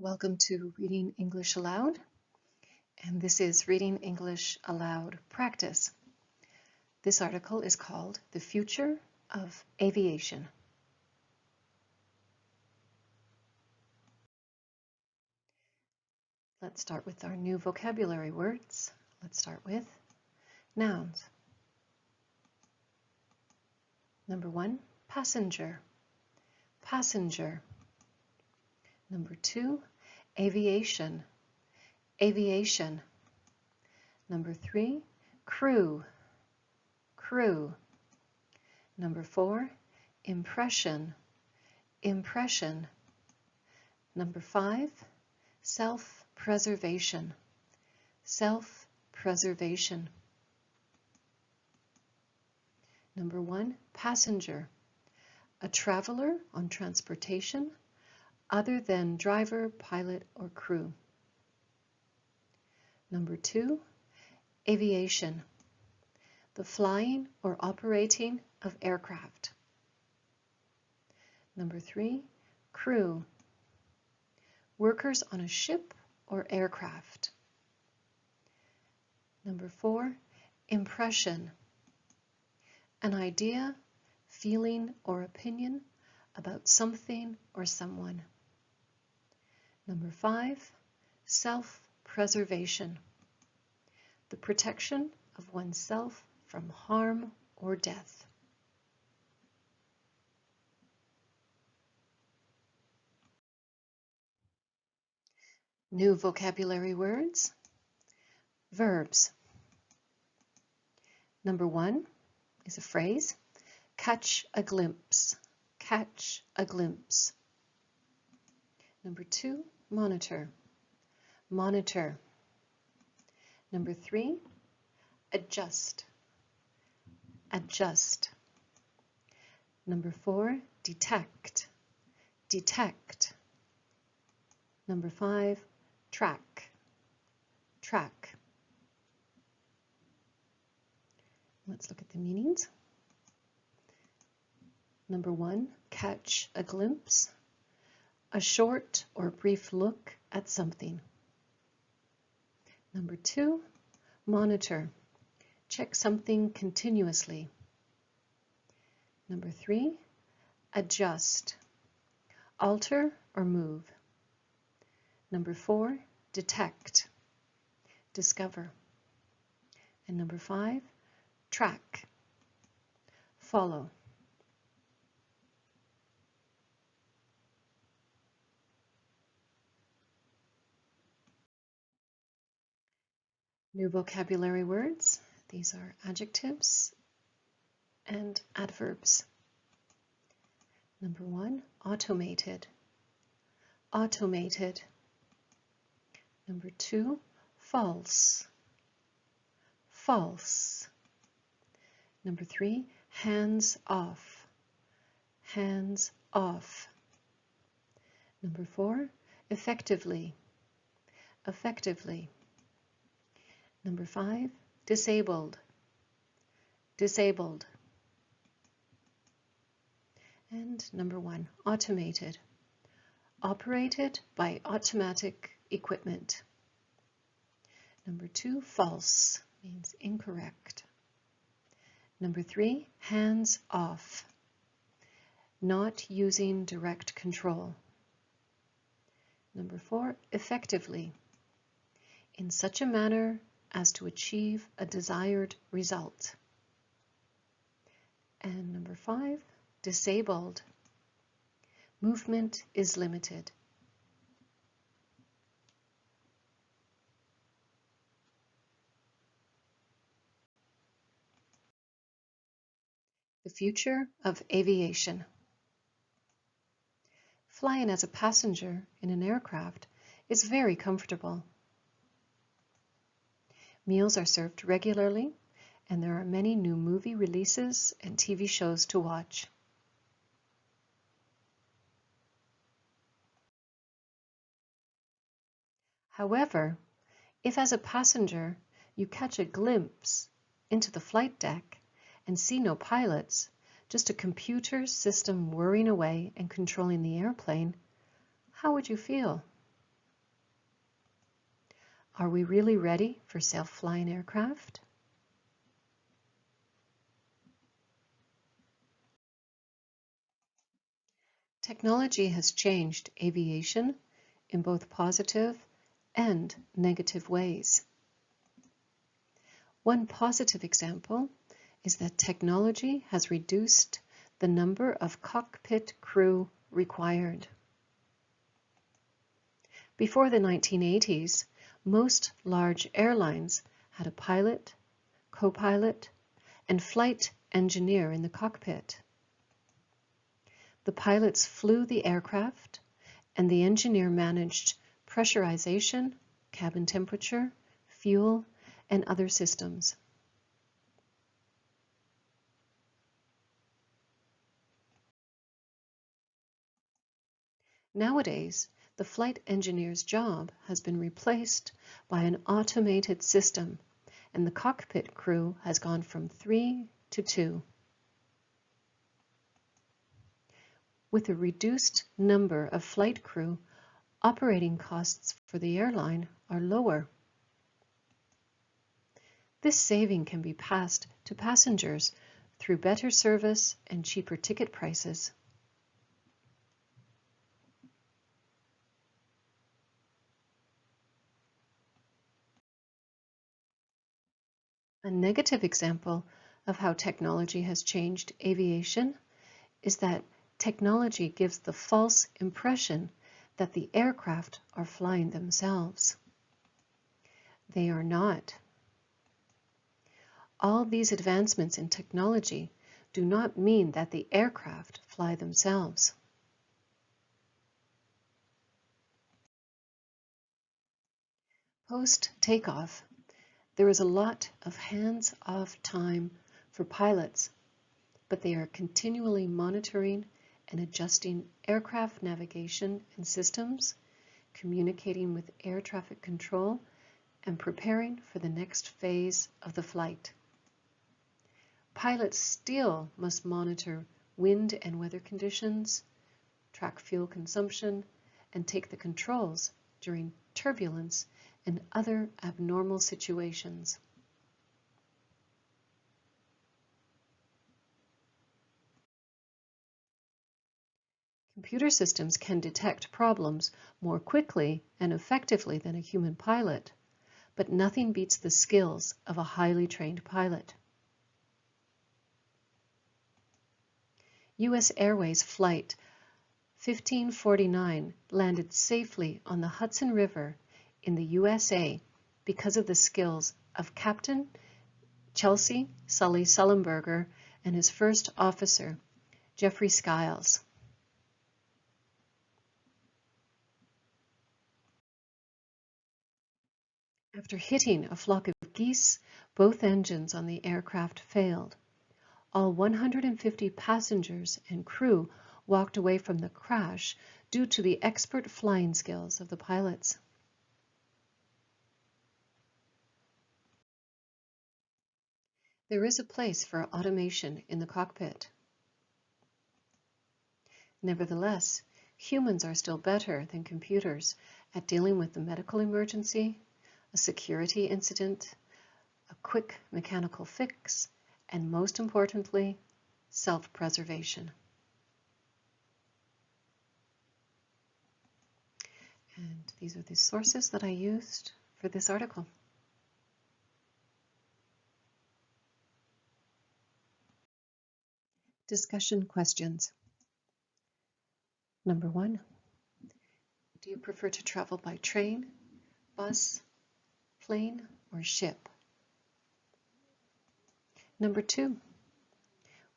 Welcome to Reading English Aloud, and this is Reading English Aloud Practice. This article is called The Future of Aviation. Let's start with our new vocabulary words. Let's start with nouns. Number 1, passenger, passenger. Number 2, aviation, aviation. Number 3, crew, crew. Number 4, impression, impression. Number 5, self-preservation, self-preservation. Number 1, passenger, a traveler on transportation other than driver, pilot, or crew. Number 2, aviation, the flying or operating of aircraft. Number 3, crew, workers on a ship or aircraft. Number 4, impression, an idea, feeling, or opinion about something or someone. Number 5, self-preservation, the protection of oneself from harm or death. New vocabulary words. Verbs. Number 1 is a phrase, catch a glimpse, catch a glimpse. Number 2, monitor, monitor. Number 3, adjust, adjust. Number 4, detect, detect. Number 5, track, track. Let's look at the meanings. Number 1, catch a glimpse, a short or brief look at something. Number 2, monitor, check something continuously. Number 3, adjust, alter or move. Number 4, detect, discover. And number 5, track, follow. New vocabulary words. These are adjectives and adverbs. Number 1, automated, automated. Number 2, false, false. Number 3, hands off, hands off. Number 4, effectively, effectively. Number 5, disabled, disabled. And number 1, automated, operated by automatic equipment. Number 2, false, means incorrect. Number 3, hands off, not using direct control. Number 4, effectively, in such a manner as to achieve a desired result. And number 5, disabled, movement is limited. The future of aviation. Flying as a passenger in an aircraft is very comfortable. Meals are served regularly, and there are many new movie releases and TV shows to watch. However, if as a passenger you catch a glimpse into the flight deck and see no pilots, just a computer system whirring away and controlling the airplane, how would you feel? Are we really ready for self-flying aircraft? Technology has changed aviation in both positive and negative ways. One positive example is that technology has reduced the number of cockpit crew required. Before the 1980s, most large airlines had a pilot, co-pilot, and flight engineer in the cockpit. The pilots flew the aircraft, and the engineer managed pressurization, cabin temperature, fuel, and other systems. Nowadays, the flight engineer's job has been replaced by an automated system, and the cockpit crew has gone from 3 to 2. With a reduced number of flight crew, operating costs for the airline are lower. This saving can be passed to passengers through better service and cheaper ticket prices. A negative example of how technology has changed aviation is that technology gives the false impression that the aircraft are flying themselves. They are not. All these advancements in technology do not mean that the aircraft fly themselves. Post-takeoff, there is a lot of hands-off time for pilots, but they are continually monitoring and adjusting aircraft navigation and systems, communicating with air traffic control, and preparing for the next phase of the flight. Pilots still must monitor wind and weather conditions, track fuel consumption, and take the controls during turbulence and other abnormal situations. Computer systems can detect problems more quickly and effectively than a human pilot, but nothing beats the skills of a highly trained pilot. U.S. Airways Flight 1549 landed safely on the Hudson River in the USA because of the skills of Captain Chelsea Sully Sullenberger and his first officer, Jeffrey Skiles. After hitting a flock of geese, both engines on the aircraft failed. All 150 passengers and crew walked away from the crash due to the expert flying skills of the pilots. There is a place for automation in the cockpit. Nevertheless, humans are still better than computers at dealing with the medical emergency, a security incident, a quick mechanical fix, and most importantly, self-preservation. And these are the sources that I used for this article. Discussion questions. Number 1, do you prefer to travel by train, bus, plane, or ship? Number 2,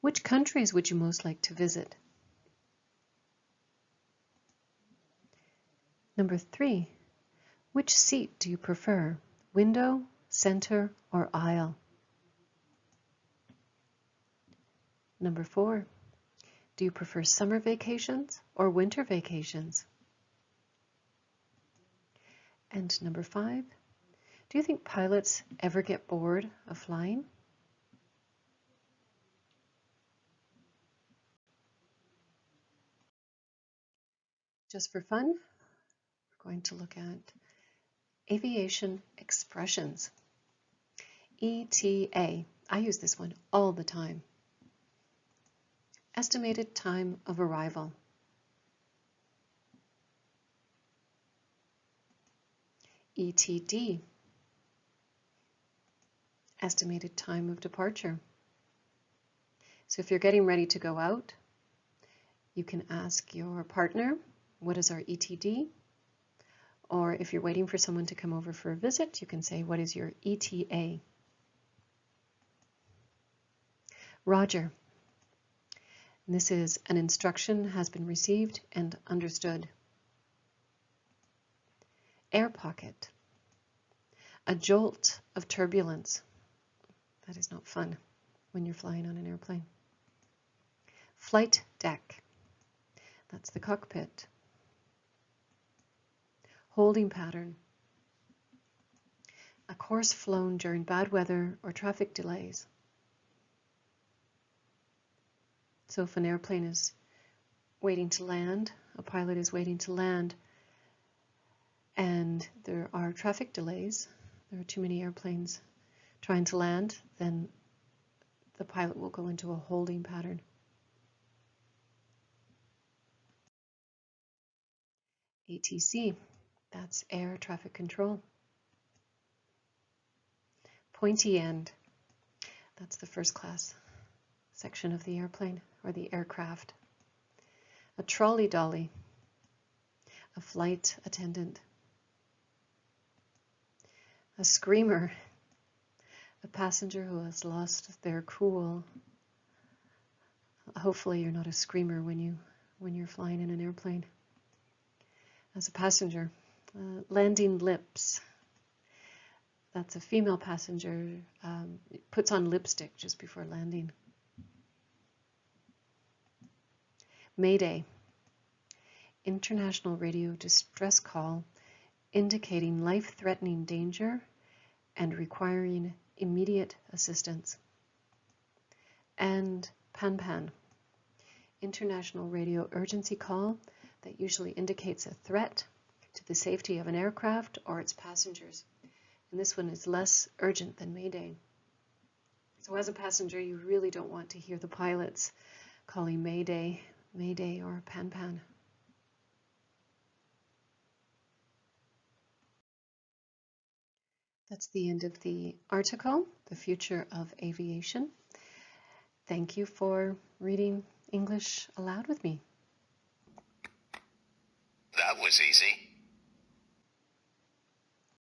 which countries would you most like to visit? Number 3, which seat do you prefer, window, center, or aisle? Number 4, do you prefer summer vacations or winter vacations? And number 5, do you think pilots ever get bored of flying? Just for fun, we're going to look at Aviation expressions. ETA. I use this one all the time. Estimated time of arrival. ETD. Estimated time of departure. So if you're getting ready to go out, you can ask your partner, what is our ETD? Or if you're waiting for someone to come over for a visit, you can say, what is your ETA? Roger. And this is an instruction has been received and understood. Air pocket. A jolt of turbulence. That is not fun when you're flying on an airplane. Flight deck. That's the cockpit. Holding pattern. A course flown during bad weather or traffic delays. So if an airplane is waiting to land, a pilot is waiting to land, and there are traffic delays, there are too many airplanes trying to land, then the pilot will go into a holding pattern. ATC, that's Air Traffic Control. Pointy end, that's the first class section of the airplane or the aircraft. A trolley dolly, a flight attendant. A screamer, a passenger who has lost their cool. Hopefully you're not a screamer when you're flying in an airplane. As a passenger, landing lips. That's a female passenger, puts on lipstick just before landing. Mayday, international radio distress call indicating life-threatening danger and requiring immediate assistance. And pan-pan, international radio urgency call that usually indicates a threat to the safety of an aircraft or its passengers. And this one is less urgent than Mayday. So as a passenger, you really don't want to hear the pilots calling Mayday, Mayday, or pan-pan. That's the end of the article, The Future of Aviation. Thank you for reading English aloud with me. That was easy.